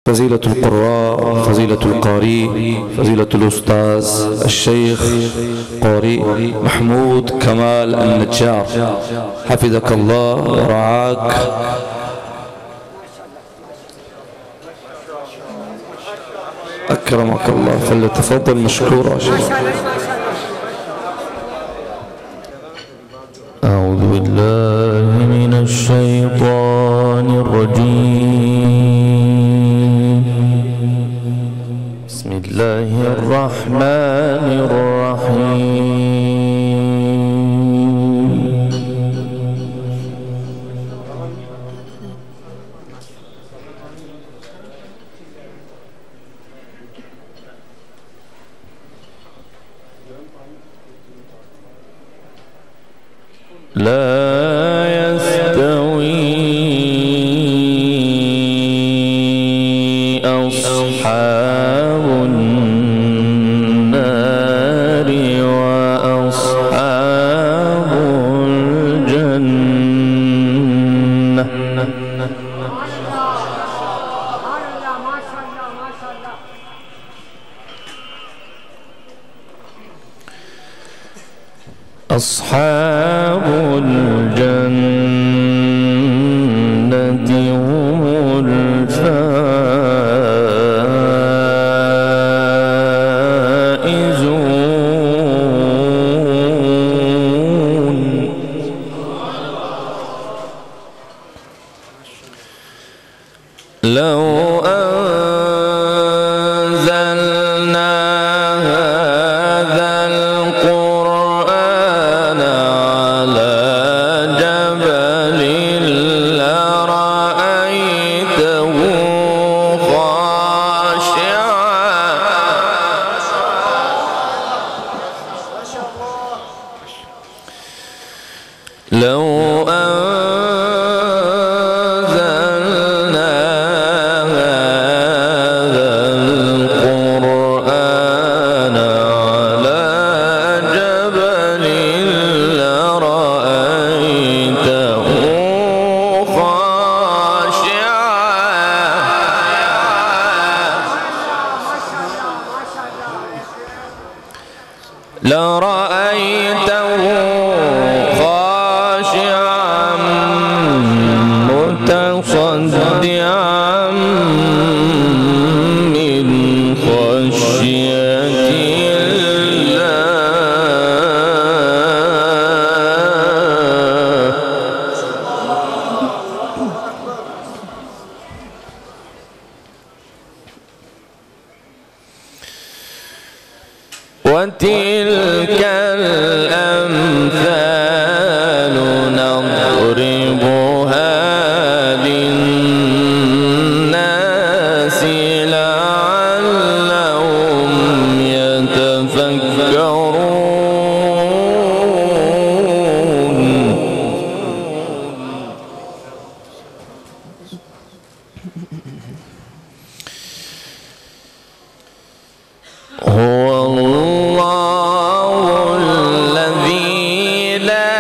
فضيلة القراء، فضيلة القارئ، فضيلة الأستاذ الشيخ قارئ محمود كمال النجار، حفظك الله ورعاك. أكرمك الله، فليتفضل مشكورا. أعوذ بالله من الشيطان الرجيم. بسم الله الرحمن الرحيم. لا يستوي أصحاب النار وأصحاب الجنة. أصحاب الجنة هم الفائزون. لو أنزلنا هذا القرآن على جبل لرأيته خاشعا. لو أنزلنا هذا القرآن على جبل لرأيته خاشعا متصدعا من خشية وتلك الأمثال نضربها للناس لعلهم يتفكرون. هو الله الذي لا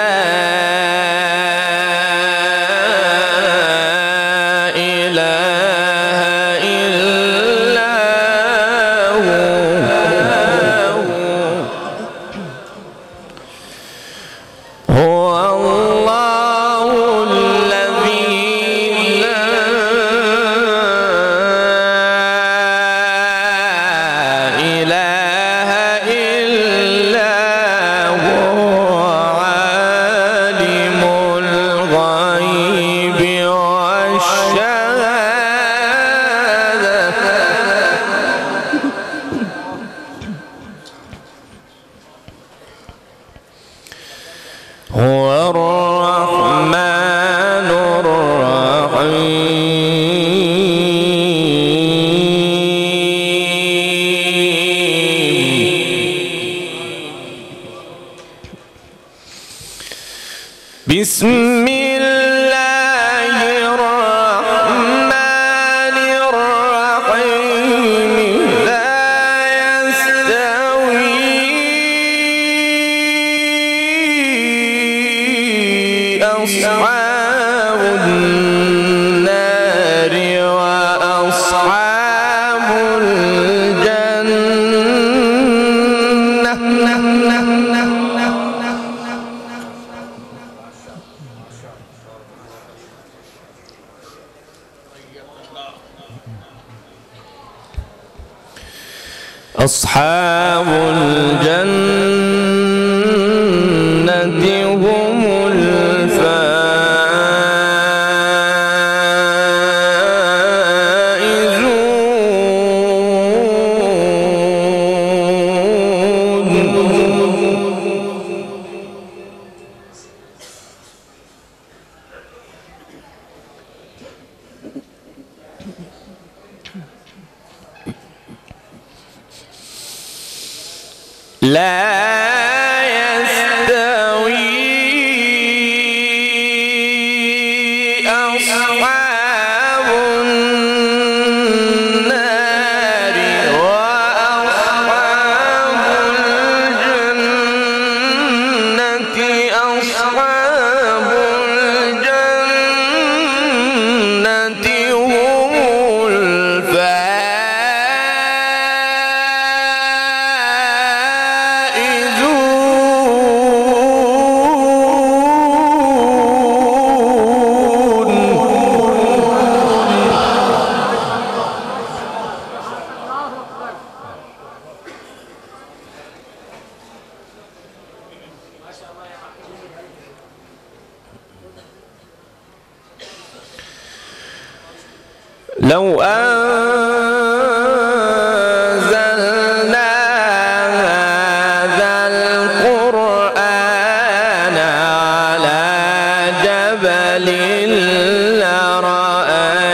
إله إلا هو. هو الله الذي لا إله إلا هو عالم الغيب والشهادة. هو الرحمن الرحيم. بسم الله الرحمن الرحيم. لا يستوي أصحاب النار وأصحاب أصحاب الجنة هم لا يستوي أصحاب النار وأصحاب الجنة أصحاب الجنة هم لو أنزلنا هذا القرآن على جبل لرأيته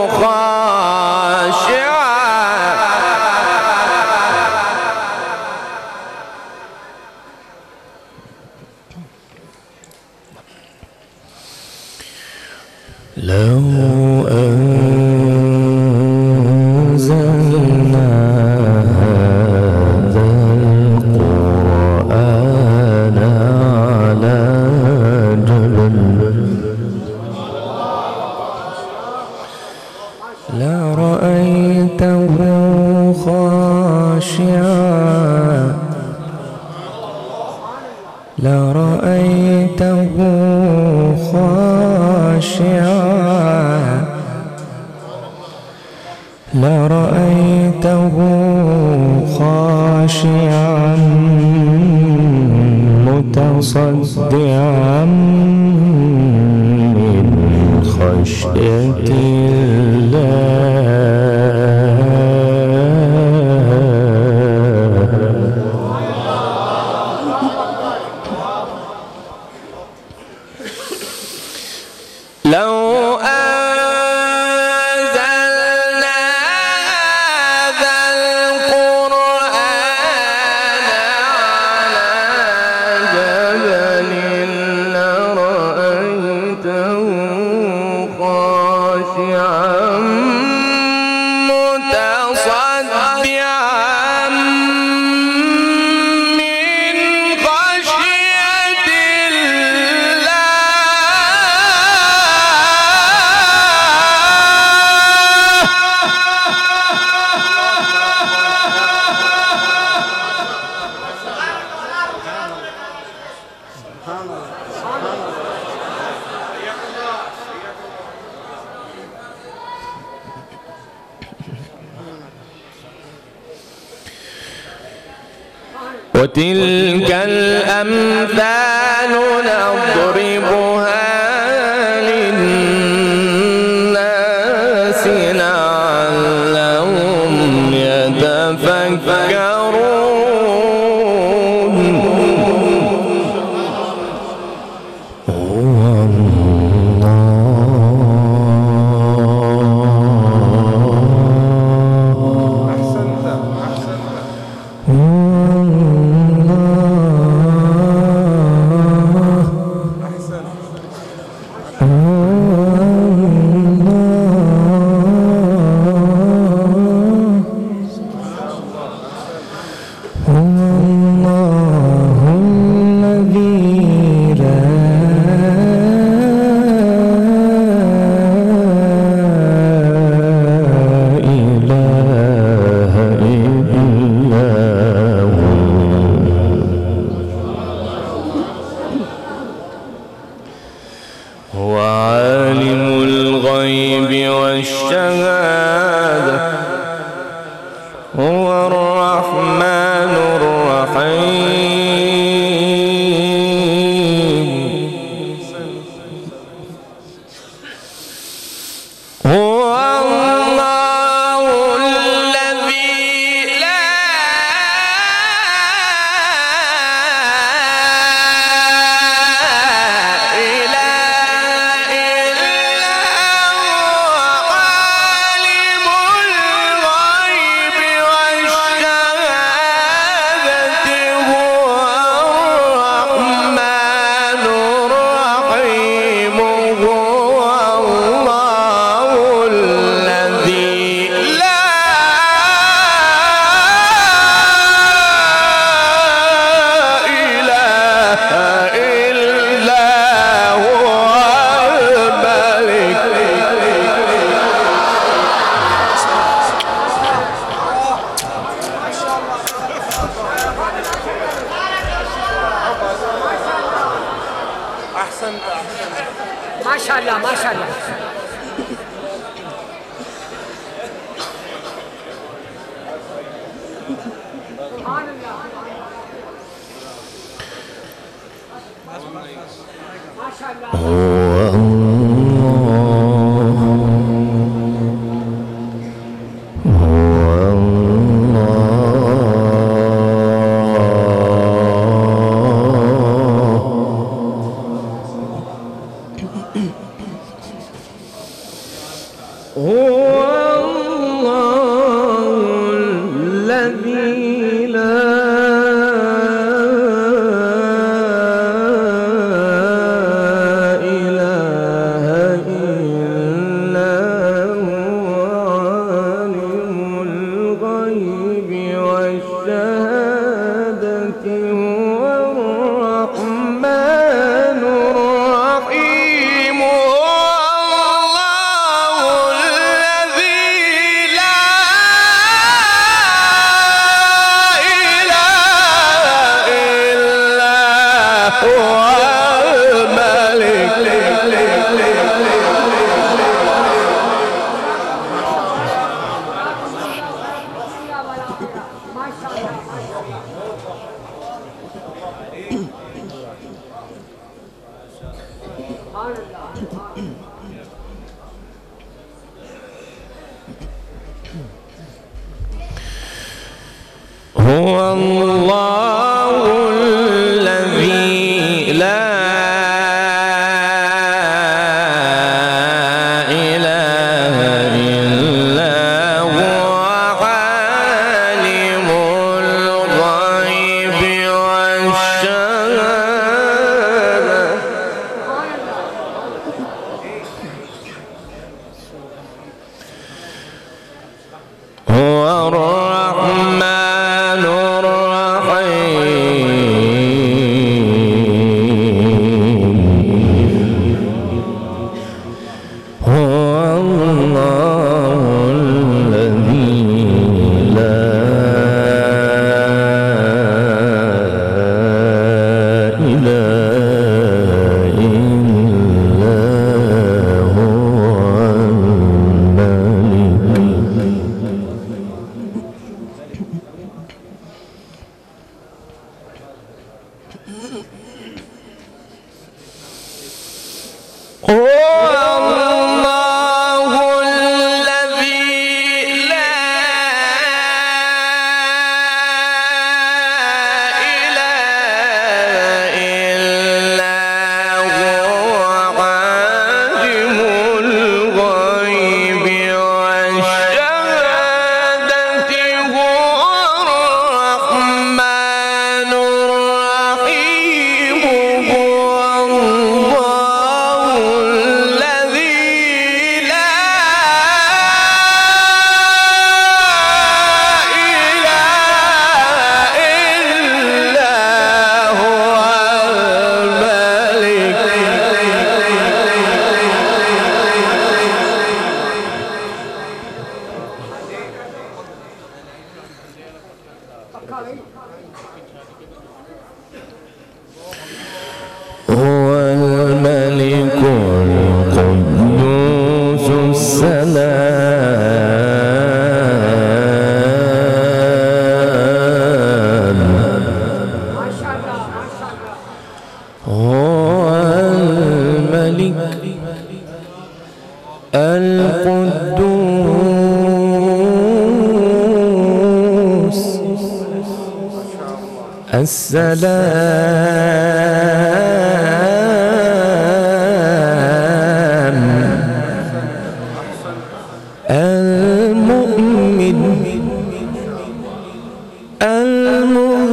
خاشعا لو أنزلنا هذا القرآن على جبل لرأيته خاشعا لرأيته خاشعا لرأيته خاشعا متصدعا من خشية الله لو أنزلنا هذا القرآن على جبل لرأيته خاشعا متصدعا من خشية الله وتلك الأمثال نضربها للناس لعلهم يتفكرون هو عالم الغيب والشهادة هو الرحمن الرحيم هو الله الذي لا إله إلا هو عالم الغيب والشهادة هو الرحمن الرحيم هو الله الذي لا إله إلا هو الملك ما شاء الله ما شاء الله. هو الله الذي لا إله إلا هو عالم الغيب والشهادة هو الرحمن الرحيم هو الله الذي لا إله إلا هو هو الملك القدوس السلام السلام المؤمن المهيمن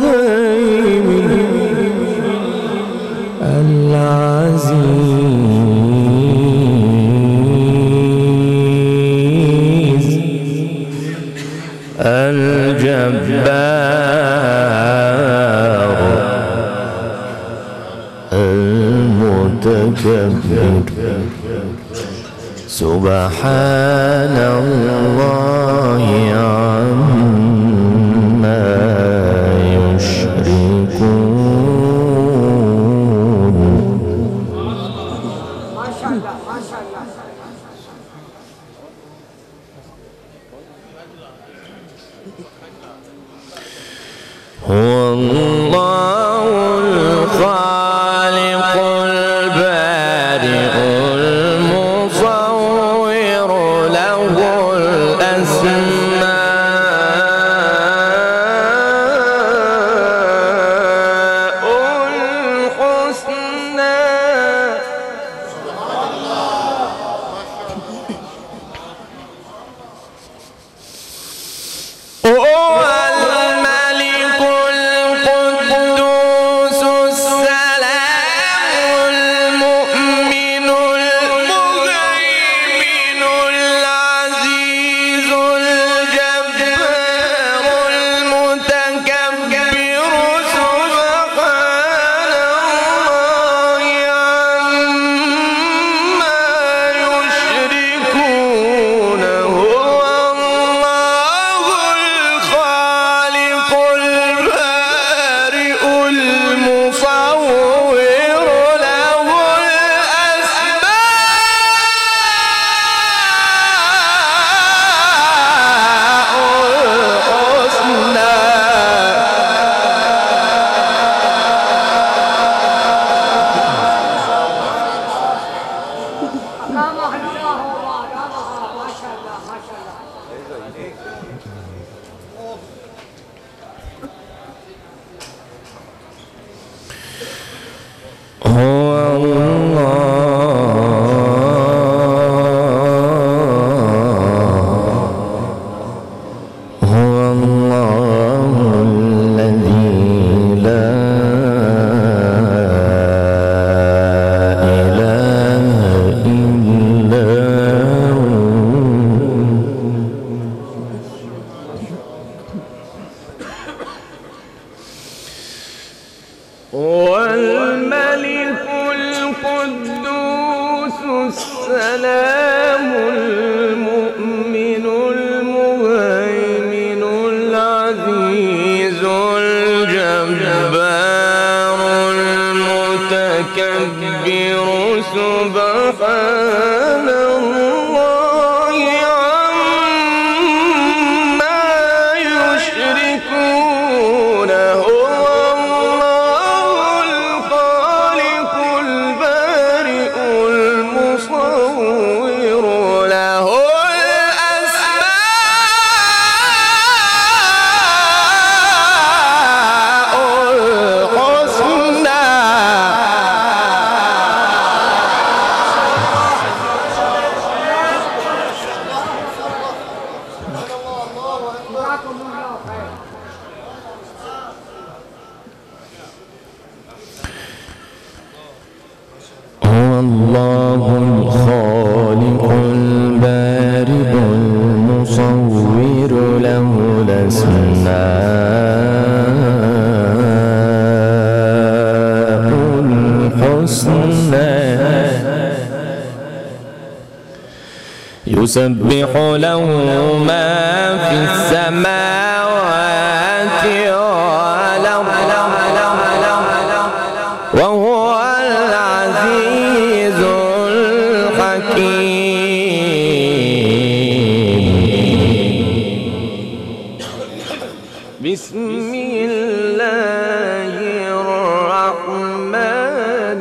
العزيز الجبار المتكبر سبحان الله عما يشركون. ما شاء الله ما شاء الله. هو الله الخالق البارئ المصور له الأسماء الحسنى. هو الملك القدوس السلام المؤمن المهيمن العزيز الجبار المتكبر سبحان الله عما يشركون. هو الله الخالق البارئ المصور له الأسماء الحسنى. أقامه الله وأقامها. ما شاء الله ما شاء الله. هو الله الذي لا إله إلا هو. هو الملك القدوس السلام المؤمن المهيمن العزيز الجبار المتكبر سبحان الله عما يشركون. هو الله الخالق البارئ المصور له هو الله الخالق البارئ المصور له الأسماء الحسنى. يسبح له ما في السماوات والأرض وهو العزيز الحكيم. بسم الله الرحمن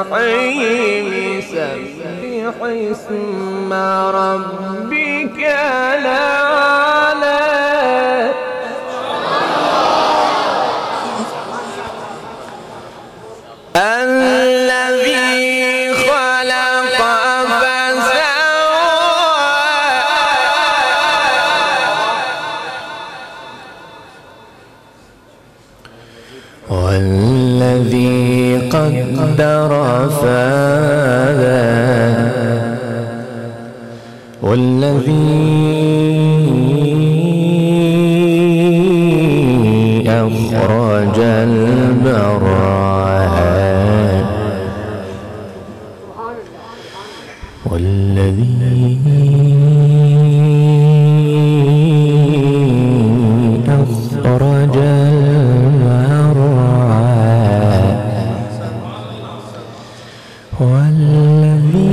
الرحيم. سبح اسم ربك الأعلى. قدر فهدى والذي أخرج المرعى والذي أخرج المرعى والذي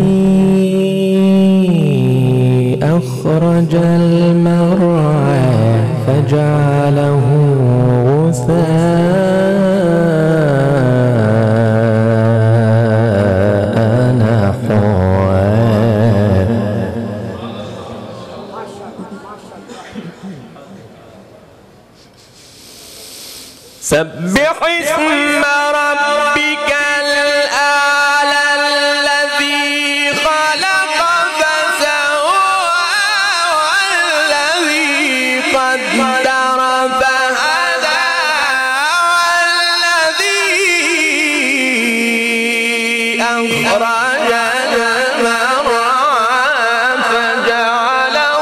أخرج المرعى فجعله غثاء نحوا سبح اسم ربك الأعلى الذي خلق فسوى والذي قدر فهدى والذي أخرج المرعى فجعله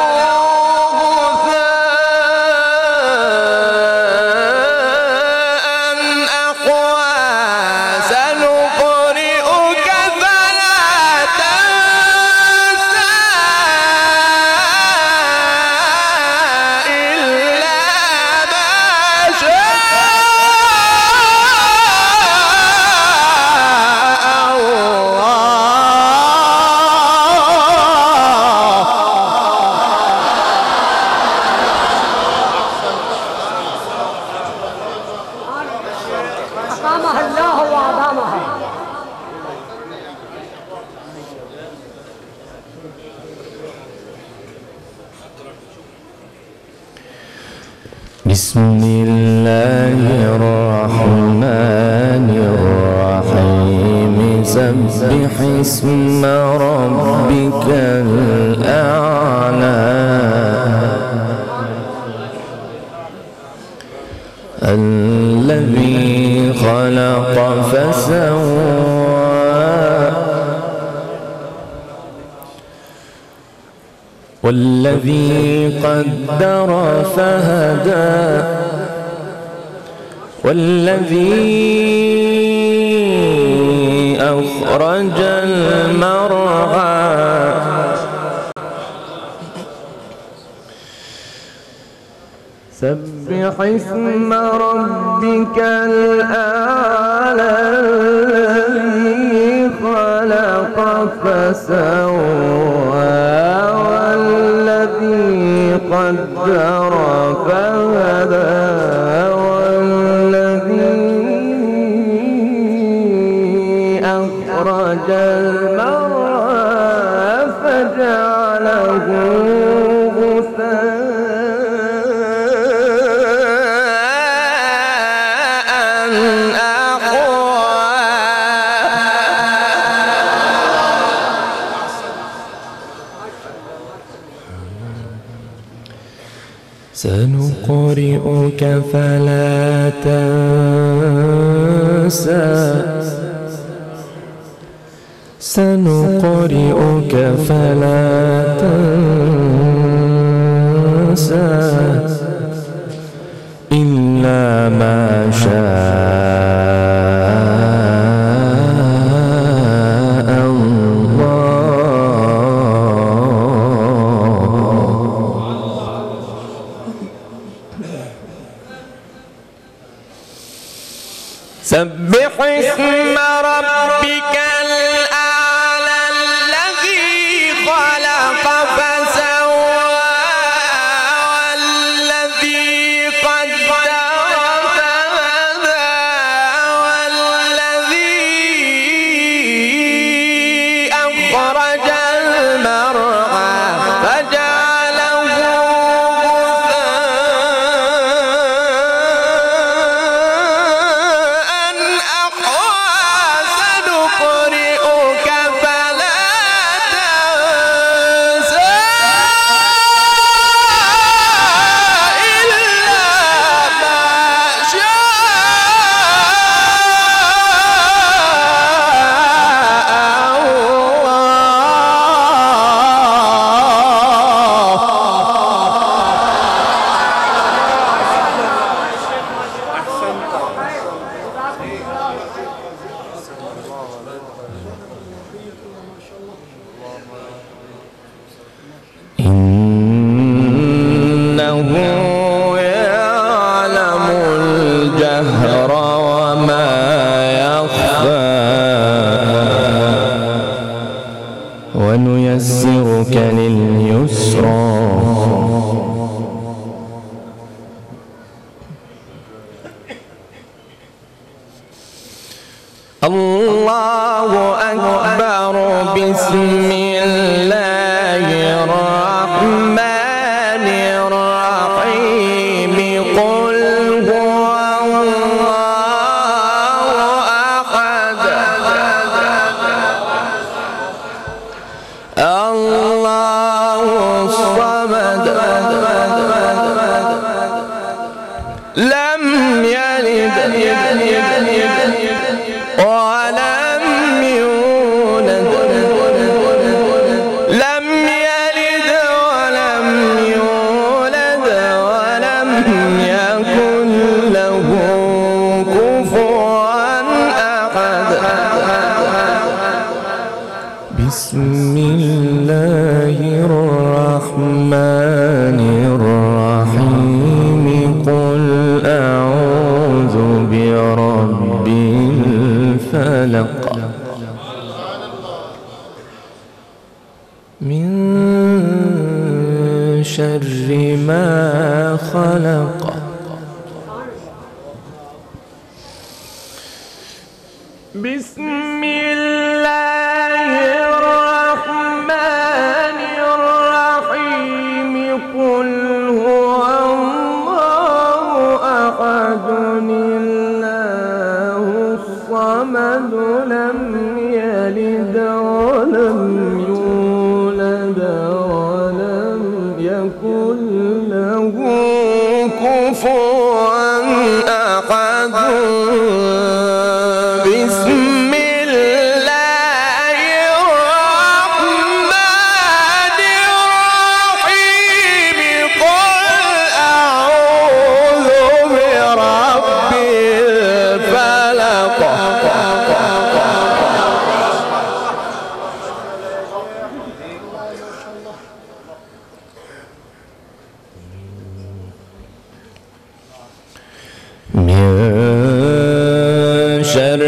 أقامها الله وأدامها. بسم الله الرحمن الرحيم سبح اسم ربك الأعلى الذي خلق فسوى والذي قدر فهدى والذي أخرج المرعى سبح اسم ربك الأعلى الذي خلق فسوى والذي قدر فهدى والذي أخرج المرعى فجعله سنقرئك فلا تنسى سنقرئك فلا تنسى إلا ما شاء سبح اسم ربك الأعلى الذي خلق فسوى والذي قدر فهدى والذي أخرج المرعى فجعله غثاء لم يلد ولم يولد لم يلد ولم يولد ولم يكن له كفوا أحد بسم الله الرحمن الرحيم قل أعوذ برب الفلق من شر ما خلق بسم الله الرحمن الرحيم قل هو الله أحد الله الصمد لم يلد ولم يولد ولم يكن له كفوا أحد بسم الله الرحمن الرحيم قل أعوذ برب الفلق من شر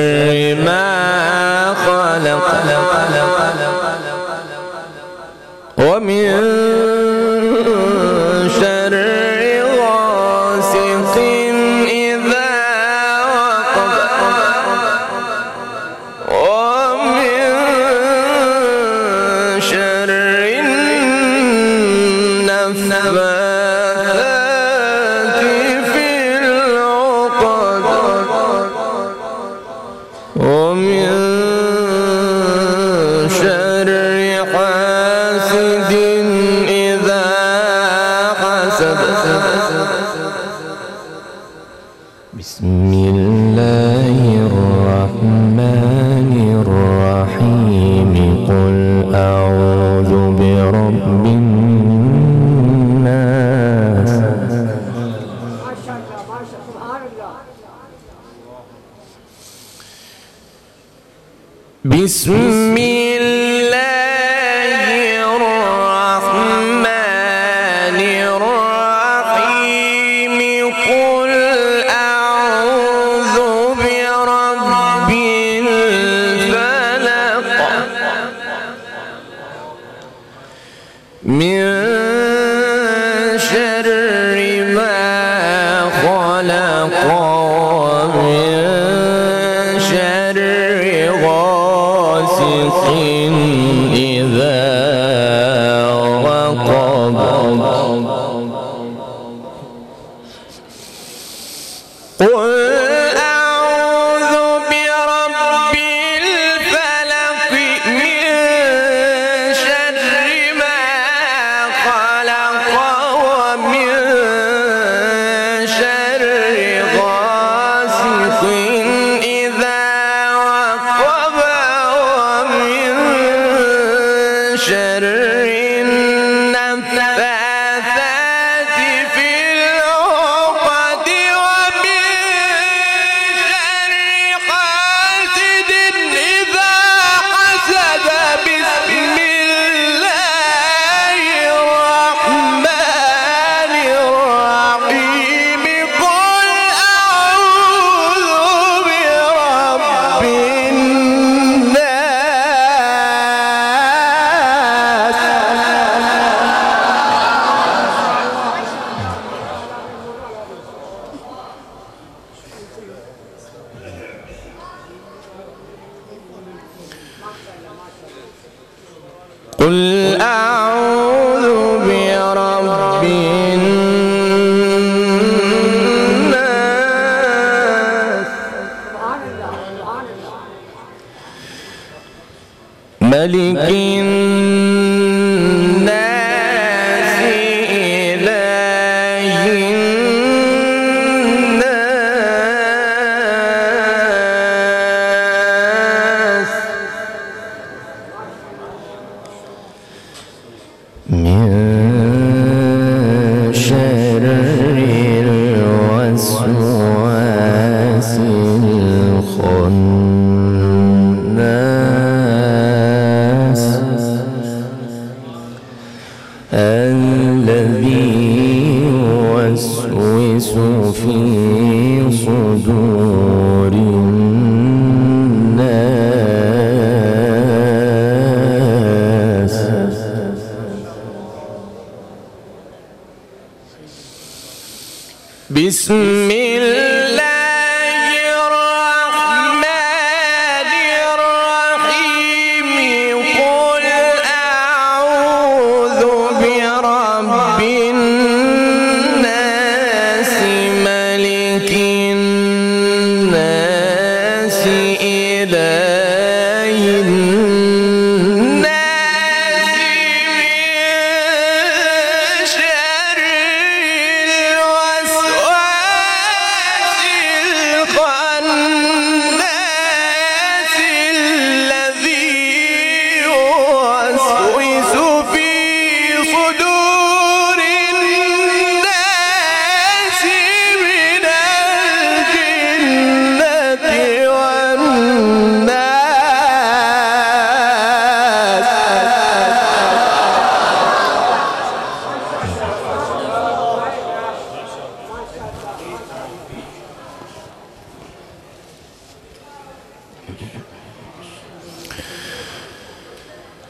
ما خلق ومن شر غاسق إذا وقب ومن شر النفاثات في العقد ومن شر حاسد إذا حسد بسم الله الرحمن الرحيم قل أعوذ برب الناس ما شاء الله ما شاء الله سبحان الله بسم الله الرحمن الرحيم قل أعوذ برب الفلق من شر ما خلق ومن شر غاسق إذا وقب قل أعوذ برب الفلق من شر ما خلق ومن شر غاسق إذا وقب ومن شر النفاثات في العقد ومن شر حاسد إذا حسد بسم الله الرحمن الرحيم قل أعوذ برب الناس قل أعوذ برب الناس سبحان الله سبحان الله ملك الناس في صدور الناس. بسم الله الرحمن الرحيم. قل أعوذ برب الناس ملك الناس إله الناس من شر الوسواس الخناس الذي يوسوس في صدور الناس من الجنة والناس.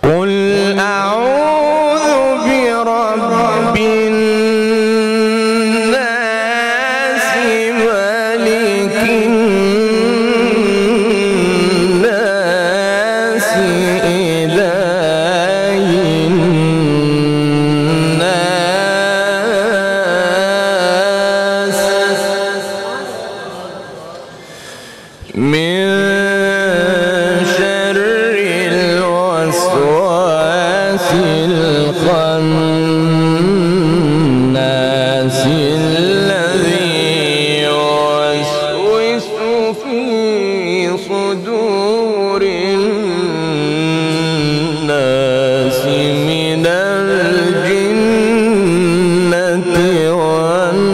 قل أعوذ برب الناس ملك الناس إله الناس من شر الوسواس الخناس الذي يوسوس في صدور الناس من الجنة والناس.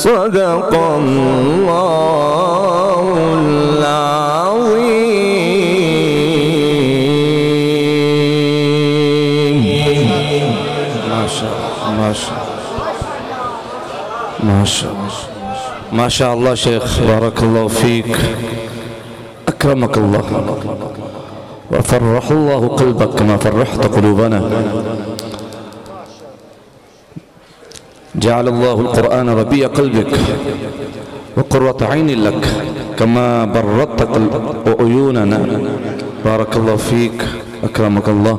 صدق الله العظيم. ما شاء الله ما شاء الله ما شاء الله شيخ، بارك الله فيك، أكرمك الله وفرح الله قلبك كما فرحت قلوبنا. جعل الله القرآن ربيع قلبك وقرة عين لك كما بردت عيوننا. بارك الله فيك، أكرمك الله.